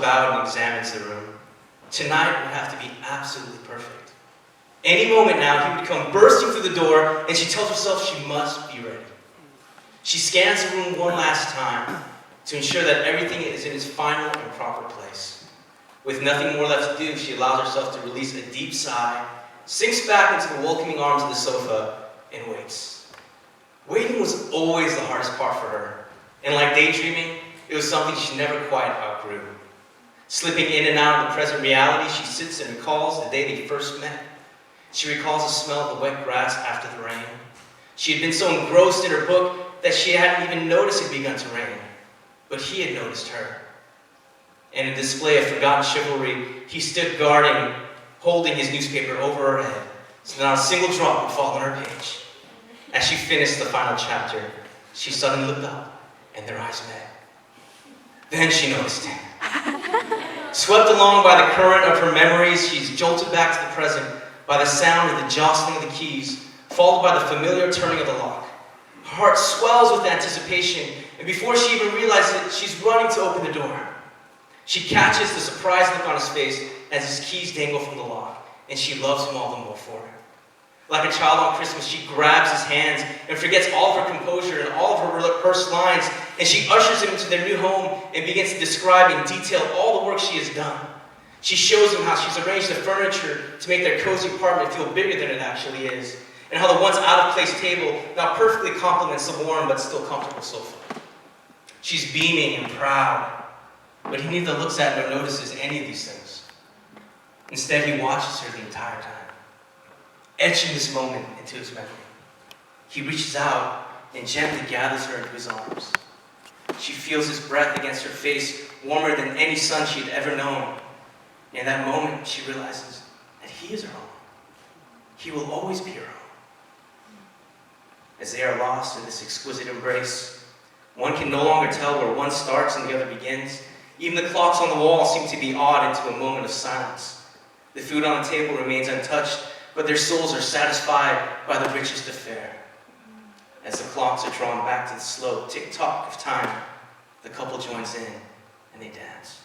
about and examines the room. Tonight would have to be absolutely perfect. Any moment now, he would come bursting through the door, and she tells herself she must be ready. She scans the room one last time to ensure that everything is in its final and proper place. With nothing more left to do, she allows herself to release a deep sigh, sinks back into the welcoming arms of the sofa, and waits. Waiting was always the hardest part for her, and like daydreaming, it was something she never quite outgrew. Slipping in and out of the present reality, she sits and recalls the day they first met. She recalls the smell of the wet grass after the rain. She had been so engrossed in her book that she hadn't even noticed it had begun to rain. But he had noticed her. In a display of forgotten chivalry, he stood guarding, holding his newspaper over her head, so not a single drop would fall on her page. As she finished the final chapter, she suddenly looked up, and their eyes met. Then she noticed him. Swept along by the current of her memories, she's jolted back to the present by the sound of the jostling of the keys, followed by the familiar turning of the lock. Her heart swells with anticipation, and before she even realizes it, she's running to open the door. She catches the surprised look on his face as his keys dangle from the lock, and she loves him all the more for it. Like a child on Christmas, she grabs his hands and forgets all of her composure and all of her rehearsed lines, and she ushers him into their new home and begins to describe in detail all the work she has done. She shows him how she's arranged the furniture to make their cozy apartment feel bigger than it actually is, and how the once out-of-place table now perfectly complements the warm but still comfortable sofa. She's beaming and proud, but he neither looks at nor notices any of these things. Instead, he watches her the entire time, etching this moment into his memory. He reaches out and gently gathers her into his arms. She feels his breath against her face, warmer than any sun she had ever known. In that moment, she realizes that he is her own. He will always be her own. As they are lost in this exquisite embrace, one can no longer tell where one starts and the other begins. Even the clocks on the wall seem to be awed into a moment of silence. The food on the table remains untouched, but their souls are satisfied by the richest of fare. As the clocks are drawn back to the slow tick-tock of time, the couple joins in and they dance.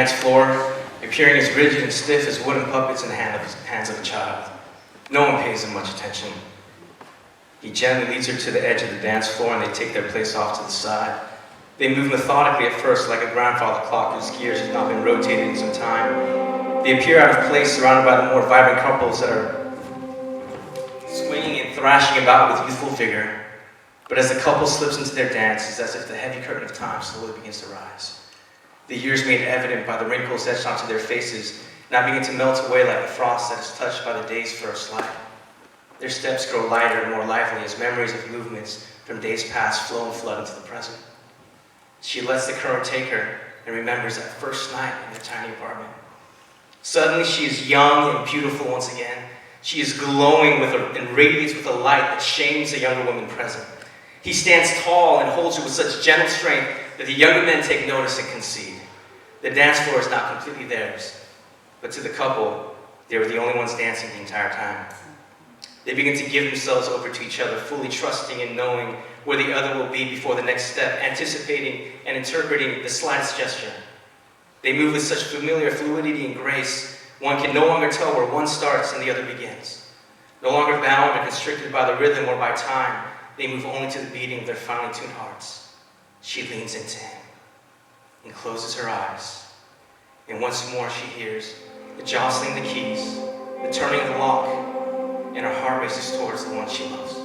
dance floor, appearing as rigid and stiff as wooden puppets in the hands of a child. No one pays him much attention. He gently leads her to the edge of the dance floor, and they take their place off to the side. They move methodically at first, like a grandfather clock whose gears have not been rotated in some time. They appear out of place, surrounded by the more vibrant couples that are swinging and thrashing about with youthful vigor. But as the couple slips into their dance, it's as if the heavy curtain of time slowly begins to rise. The years made evident by the wrinkles etched onto their faces now begin to melt away like the frost that is touched by the day's first light. Their steps grow lighter and more lively as memories of movements from days past flow and flood into the present. She lets the current take her and remembers that first night in their tiny apartment. Suddenly she is young and beautiful once again. She is glowing and radiates with a light that shames the younger woman present. He stands tall and holds her with such gentle strength that the younger men take notice and concede. The dance floor is now completely theirs, but to the couple, they were the only ones dancing the entire time. They begin to give themselves over to each other, fully trusting and knowing where the other will be before the next step, anticipating and interpreting the slightest gesture. They move with such familiar fluidity and grace, one can no longer tell where one starts and the other begins. No longer bound or constricted by the rhythm or by time, they move only to the beating of their finely tuned hearts. She leans into him and closes her eyes. And once more she hears the jostling of the keys, the turning of the lock, and her heart races towards the one she loves.